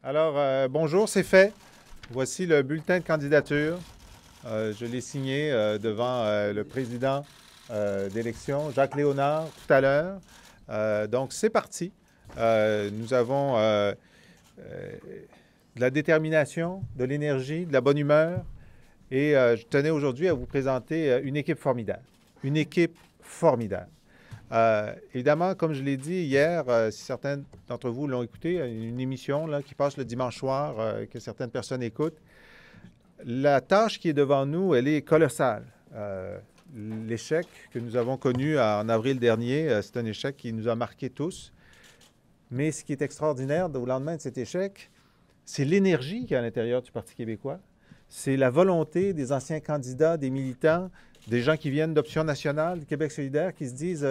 Alors, bonjour, c'est fait. Voici le bulletin de candidature. Je l'ai signé devant le président d'élection, Jacques Léonard, tout à l'heure. Donc, c'est parti. Nous avons de la détermination, de l'énergie, de la bonne humeur. Et je tenais aujourd'hui à vous présenter une équipe formidable. Une équipe formidable. Évidemment, comme je l'ai dit hier, si certains d'entre vous l'ont écouté, une émission là, qui passe le dimanche soir, que certaines personnes écoutent, la tâche qui est devant nous, elle est colossale. L'échec que nous avons connu en avril dernier, c'est un échec qui nous a marqués tous. Mais ce qui est extraordinaire au lendemain de cet échec, c'est l'énergie qu'il y a à l'intérieur du Parti québécois. C'est la volonté des anciens candidats, des militants, des gens qui viennent d'Option nationale, du Québec solidaire, qui se disent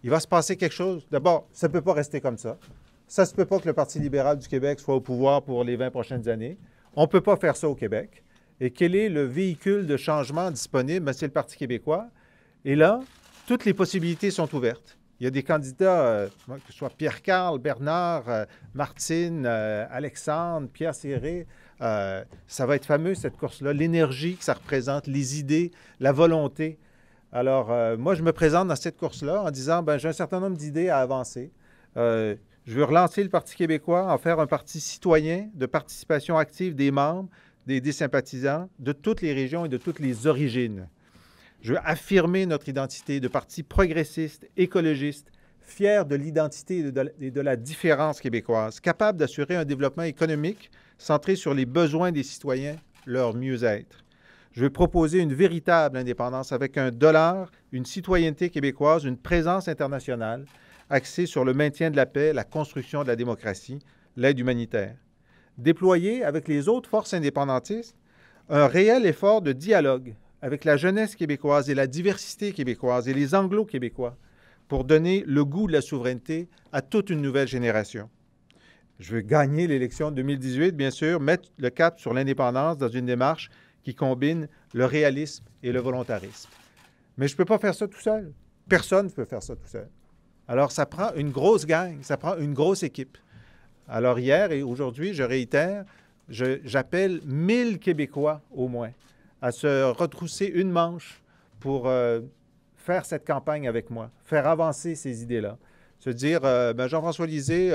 il va se passer quelque chose. D'abord, ça ne peut pas rester comme ça. Ça ne se peut pas que le Parti libéral du Québec soit au pouvoir pour les 20 prochaines années. On ne peut pas faire ça au Québec. Et quel est le véhicule de changement disponible? C'est le Parti québécois. Et là, toutes les possibilités sont ouvertes. Il y a des candidats, que ce soit Pierre-Carl, Bernard, Martine, Alexandre, Pierre Serré. Ça va être fameux, cette course-là. L'énergie que ça représente, les idées, la volonté. Alors, moi, je me présente dans cette course-là en disant, ben, j'ai un certain nombre d'idées à avancer. Je veux relancer le Parti québécois, en faire un parti citoyen de participation active des membres, des sympathisants de toutes les régions et de toutes les origines. Je veux affirmer notre identité de parti progressiste, écologiste, fier de l'identité et de la différence québécoise, capable d'assurer un développement économique centré sur les besoins des citoyens, leur mieux-être. Je veux proposer une véritable indépendance avec un dollar, une citoyenneté québécoise, une présence internationale axée sur le maintien de la paix, la construction de la démocratie, l'aide humanitaire. Déployer avec les autres forces indépendantistes un réel effort de dialogue avec la jeunesse québécoise et la diversité québécoise et les anglo-québécois pour donner le goût de la souveraineté à toute une nouvelle génération. Je veux gagner l'élection de 2018, bien sûr, mettre le cap sur l'indépendance dans une démarche qui combine le réalisme et le volontarisme. Mais je ne peux pas faire ça tout seul. Personne ne peut faire ça tout seul. Alors, ça prend une grosse gang, ça prend une grosse équipe. Alors, hier et aujourd'hui, je réitère, j'appelle 1000 Québécois au moins à se retrousser une manche pour faire cette campagne avec moi, faire avancer ces idées-là. Se dire, ben Jean-François Lisée,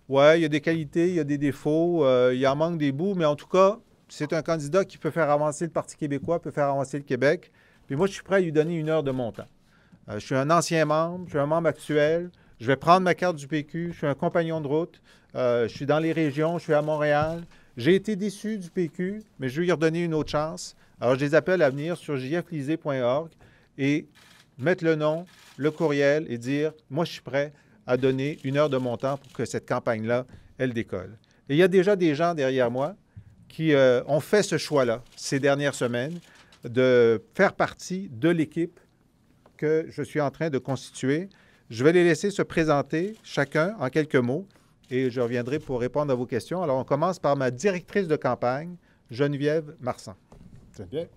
ouais, il y a des qualités, il y a des défauts, il en manque des bouts, mais en tout cas, c'est un candidat qui peut faire avancer le Parti québécois, peut faire avancer le Québec. Puis moi, je suis prêt à lui donner une heure de mon temps. Je suis un ancien membre, je suis un membre actuel, je vais prendre ma carte du PQ, je suis un compagnon de route, je suis dans les régions, je suis à Montréal. J'ai été déçu du PQ, mais je vais lui redonner une autre chance. Alors, je les appelle à venir sur jflisée.org et mettre le nom, le courriel et dire, moi, je suis prêt à donner une heure de mon temps pour que cette campagne-là, elle décolle. Et il y a déjà des gens derrière moi qui ont fait ce choix-là ces dernières semaines de faire partie de l'équipe que je suis en train de constituer. Je vais les laisser se présenter chacun en quelques mots et je reviendrai pour répondre à vos questions. Alors, on commence par ma directrice de campagne, Geneviève Marsan. Geneviève.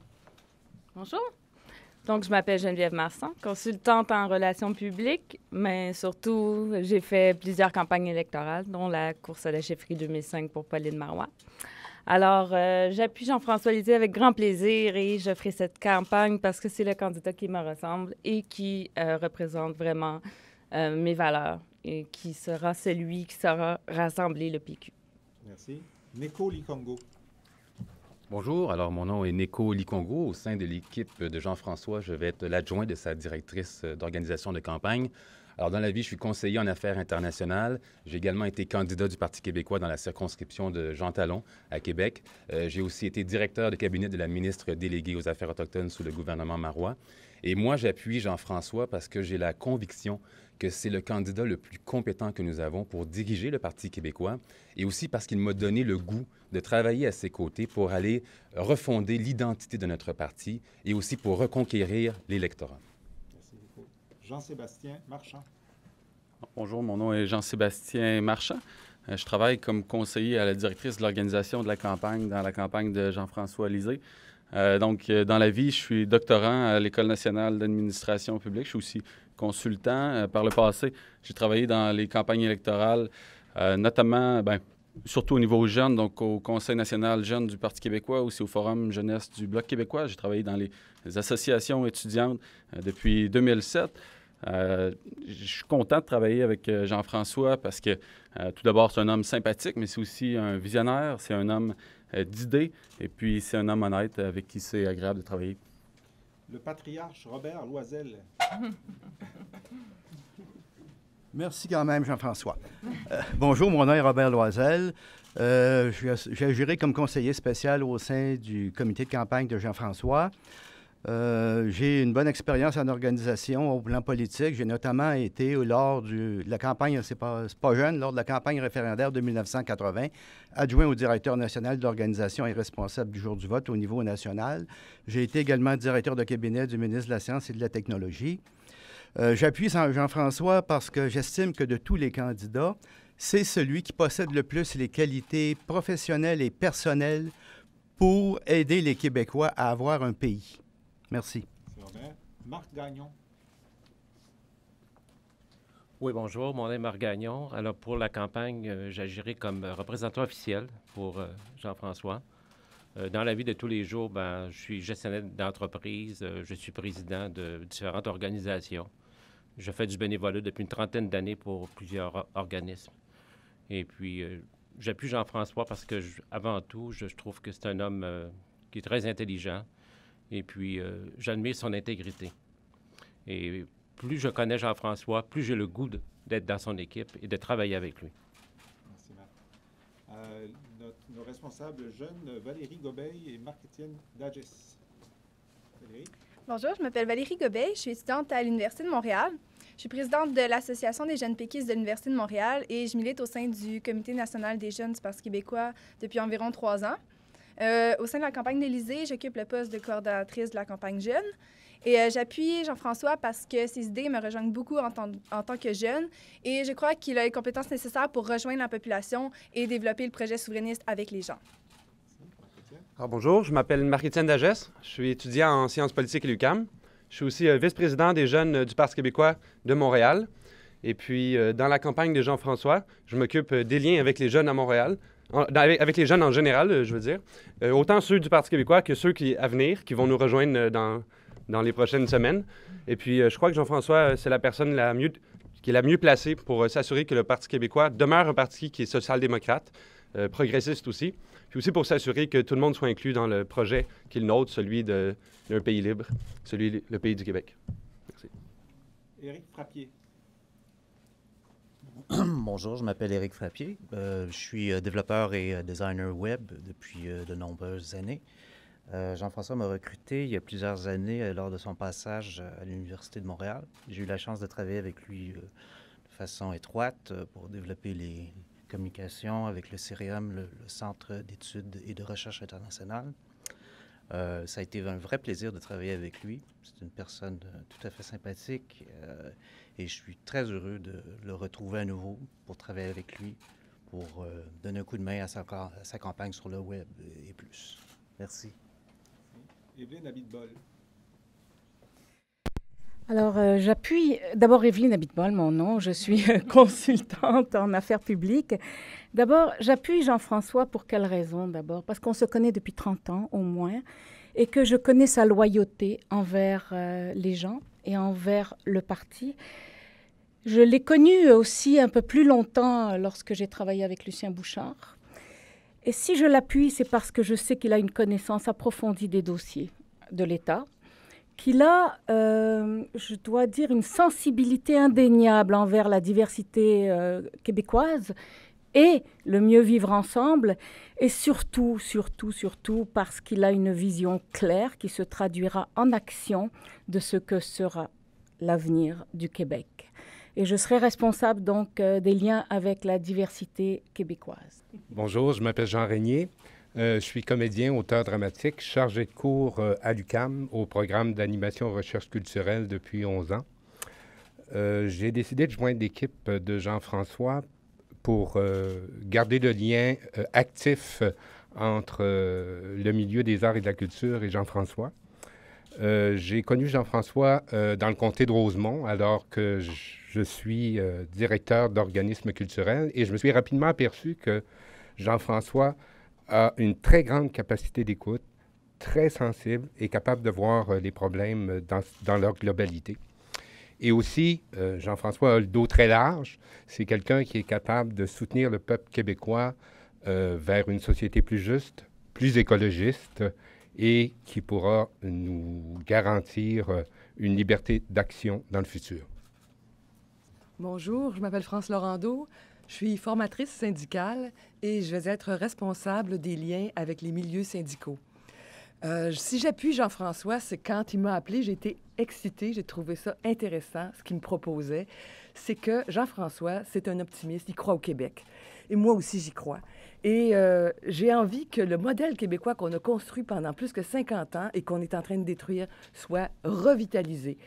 Bonjour. Donc, je m'appelle Geneviève Marsan, consultante en relations publiques, mais surtout, j'ai fait plusieurs campagnes électorales, dont la course à la chefferie 2005 pour Pauline Marois. Alors, j'appuie Jean-François Lisée avec grand plaisir et je ferai cette campagne parce que c'est le candidat qui me ressemble et qui représente vraiment mes valeurs et qui sera celui qui saura rassembler le PQ. Merci. Neko Likongo. Bonjour, alors mon nom est Neko Likongo. Au sein de l'équipe de Jean-François, je vais être l'adjoint de sa directrice d'organisation de campagne. Alors dans la vie, je suis conseiller en affaires internationales. J'ai également été candidat du Parti québécois dans la circonscription de Jean Talon à Québec. J'ai aussi été directeur de cabinet de la ministre déléguée aux Affaires autochtones sous le gouvernement Marois. Et moi, j'appuie Jean-François parce que j'ai la conviction que c'est le candidat le plus compétent que nous avons pour diriger le Parti québécois et aussi parce qu'il m'a donné le goût de travailler à ses côtés pour aller refonder l'identité de notre parti et aussi pour reconquérir l'électorat. Merci beaucoup. Jean-Sébastien Marchand. Bonjour, mon nom est Jean-Sébastien Marchand. Je travaille comme conseiller à la directrice de l'organisation de la campagne dans la campagne de Jean-François Lisée. Dans la vie, je suis doctorant à l'École nationale d'administration publique. Je suis aussi consultant. Par le passé, j'ai travaillé dans les campagnes électorales, notamment surtout au niveau jeune, donc au Conseil national jeune du Parti québécois, aussi au Forum jeunesse du Bloc québécois. J'ai travaillé dans les associations étudiantes depuis 2007. Je suis content de travailler avec Jean-François parce que, tout d'abord, c'est un homme sympathique, mais c'est aussi un visionnaire, c'est un homme d'idées, et puis c'est un homme honnête avec qui c'est agréable de travailler. Le patriarche Robert Loisel. Merci quand même, Jean-François. Bonjour, mon nom est Robert Loisel. J'ai agiré comme conseiller spécial au sein du comité de campagne de Jean-François. J'ai une bonne expérience en organisation au plan politique. J'ai notamment été, lors de la campagne, c'est pas jeune, lors de la campagne référendaire de 1980, adjoint au directeur national d'organisation et responsable du jour du vote au niveau national. J'ai été également directeur de cabinet du ministre de la Science et de la Technologie. J'appuie Jean-François parce que j'estime que de tous les candidats, c'est celui qui possède le plus les qualités professionnelles et personnelles pour aider les Québécois à avoir un pays. Merci. Merci Robert. Marc Gagnon. Oui, bonjour. Mon nom est Marc Gagnon. Alors, pour la campagne, j'agirai comme représentant officiel pour Jean-François. Dans la vie de tous les jours, je suis gestionnaire d'entreprise, je suis président de différentes organisations. Je fais du bénévolat depuis une trentaine d'années pour plusieurs organismes. Et puis, j'appuie Jean-François parce que, avant tout, je trouve que c'est un homme qui est très intelligent. Et puis, j'admire son intégrité. Et plus je connais Jean-François, plus j'ai le goût d'être dans son équipe et de travailler avec lui. Merci, Marc. Nos responsables jeunes, Valérie Gobeil et Marc-Étienne Dagès. Valérie? Bonjour, je m'appelle Valérie Gobeil, je suis étudiante à l'Université de Montréal. Je suis présidente de l'Association des jeunes péquistes de l'Université de Montréal et je milite au sein du Comité national des jeunes du Parti québécois depuis environ 3 ans. Au sein de la campagne d'Élysée, j'occupe le poste de coordonnatrice de la campagne jeune. Et j'appuie Jean-François parce que ses idées me rejoignent beaucoup en tant que jeune. Et je crois qu'il a les compétences nécessaires pour rejoindre la population et développer le projet souverainiste avec les gens. Alors, bonjour, je m'appelle Marc-Étienne Dagès. Je suis étudiant en sciences politiques à l'UQAM. Je suis aussi vice-président des jeunes du Parti québécois de Montréal. Et puis, dans la campagne de Jean-François, je m'occupe des liens avec les jeunes à Montréal. Avec les jeunes en général, je veux dire. Autant ceux du Parti québécois que ceux à venir, qui vont nous rejoindre dans les prochaines semaines. Et puis, je crois que Jean-François, c'est la personne qui est la mieux placée pour s'assurer que le Parti québécois demeure un parti qui est social-démocrate, progressiste aussi, puis aussi pour s'assurer que tout le monde soit inclus dans le projet qui est le nôtre, celui d'un pays libre, le pays du Québec. Merci. Éric Frappier. Bonjour, je m'appelle Éric Frappier. Je suis développeur et designer web depuis de nombreuses années. Jean-François m'a recruté il y a plusieurs années lors de son passage à l'Université de Montréal. J'ai eu la chance de travailler avec lui de façon étroite pour développer les communications avec le CIRIAM, le Centre d'études et de recherche internationale. Ça a été un vrai plaisir de travailler avec lui. C'est une personne tout à fait sympathique et je suis très heureux de le retrouver à nouveau pour travailler avec lui, pour donner un coup de main à sa campagne sur le web et plus. Merci. Evelyne Abitbol. Alors, j'appuie d'abord Evelyne Abitbol, mon nom. Je suis consultante en affaires publiques. D'abord, j'appuie Jean-François pour quelle raison d'abord? Parce qu'on se connaît depuis 30 ans au moins et que je connais sa loyauté envers les gens et envers le parti. Je l'ai connu aussi un peu plus longtemps lorsque j'ai travaillé avec Lucien Bouchard. Et si je l'appuie, c'est parce que je sais qu'il a une connaissance approfondie des dossiers de l'État, qu'il a, je dois dire, une sensibilité indéniable envers la diversité québécoise et le mieux vivre ensemble, et surtout parce qu'il a une vision claire qui se traduira en action de ce que sera l'avenir du Québec. Et je serai responsable donc des liens avec la diversité québécoise. Bonjour, je m'appelle Jean Régnier. Je suis comédien, auteur dramatique, chargé de cours à l'UQAM au programme d'animation recherche culturelle depuis 11 ans. J'ai décidé de joindre l'équipe de Jean-François pour garder le lien actif entre le milieu des arts et de la culture et Jean-François. J'ai connu Jean-François dans le comté de Rosemont alors que je suis directeur d'organismes culturels et je me suis rapidement aperçu que Jean-François a une très grande capacité d'écoute, très sensible et capable de voir les problèmes dans leur globalité. Et aussi, Jean-François a le dos très large. C'est quelqu'un qui est capable de soutenir le peuple québécois vers une société plus juste, plus écologiste et qui pourra nous garantir une liberté d'action dans le futur. Bonjour, je m'appelle France Laurando. Je suis formatrice syndicale et je vais être responsable des liens avec les milieux syndicaux. Si j'appuie Jean-François, c'est quand il m'a appelé, j'ai été excitée, j'ai trouvé ça intéressant, ce qu'il me proposait. C'est que Jean-François, c'est un optimiste, il croit au Québec. Et moi aussi, j'y crois. Et j'ai envie que le modèle québécois qu'on a construit pendant plus que 50 ans et qu'on est en train de détruire soit revitalisé.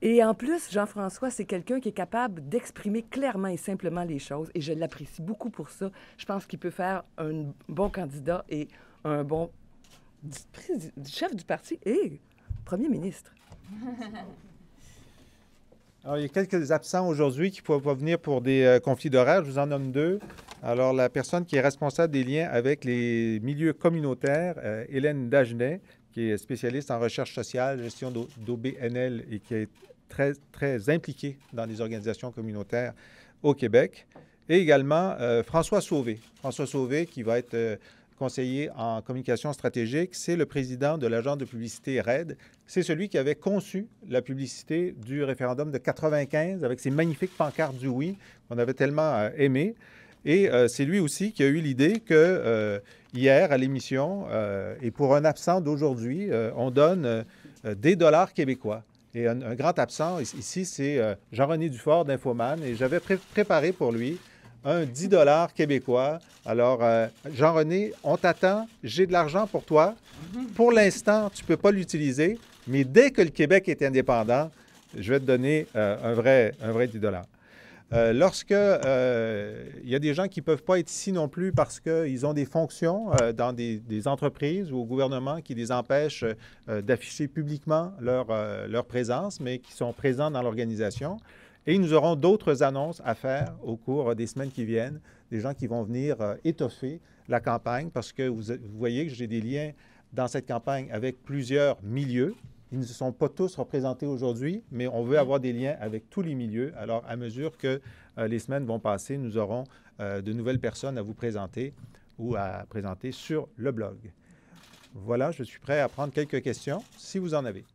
Et en plus, Jean-François, c'est quelqu'un qui est capable d'exprimer clairement et simplement les choses. Et je l'apprécie beaucoup pour ça. Je pense qu'il peut faire un bon candidat et un bon chef du parti et premier ministre. Alors, il y a quelques absents aujourd'hui qui ne peuvent pas venir pour des conflits d'horaire. Je vous en nomme 2. Alors, la personne qui est responsable des liens avec les milieux communautaires, Hélène Dagenet, qui est spécialiste en recherche sociale, gestion d'OBNL et qui est très, très impliquée dans les organisations communautaires au Québec. Et également François Sauvé. François Sauvé, qui va être conseiller en communication stratégique, c'est le président de l'agence de publicité RAID. C'est celui qui avait conçu la publicité du référendum de 95 avec ces magnifiques pancartes du oui qu'on avait tellement aimé. Et c'est lui aussi qui a eu l'idée que hier à l'émission, et pour un absent d'aujourd'hui, on donne des dollars québécois. Et un grand absent ici, c'est Jean-René Dufort d'Infoman. Et j'avais préparé pour lui un 10 $ québécois. Alors, Jean-René, on t'attend. J'ai de l'argent pour toi. Pour l'instant, tu ne peux pas l'utiliser, mais dès que le Québec est indépendant, je vais te donner un vrai 10 $. Lorsque il y a des gens qui ne peuvent pas être ici non plus parce qu'ils ont des fonctions dans des entreprises ou au gouvernement qui les empêchent d'afficher publiquement leur présence, mais qui sont présents dans l'organisation. Et nous aurons d'autres annonces à faire au cours des semaines qui viennent, des gens qui vont venir étoffer la campagne parce que vous voyez que j'ai des liens dans cette campagne avec plusieurs milieux. Ils ne sont pas tous représentés aujourd'hui, mais on veut avoir des liens avec tous les milieux. Alors, à mesure que les semaines vont passer, nous aurons de nouvelles personnes à vous présenter ou à présenter sur le blog. Voilà, je suis prêt à prendre quelques questions si vous en avez.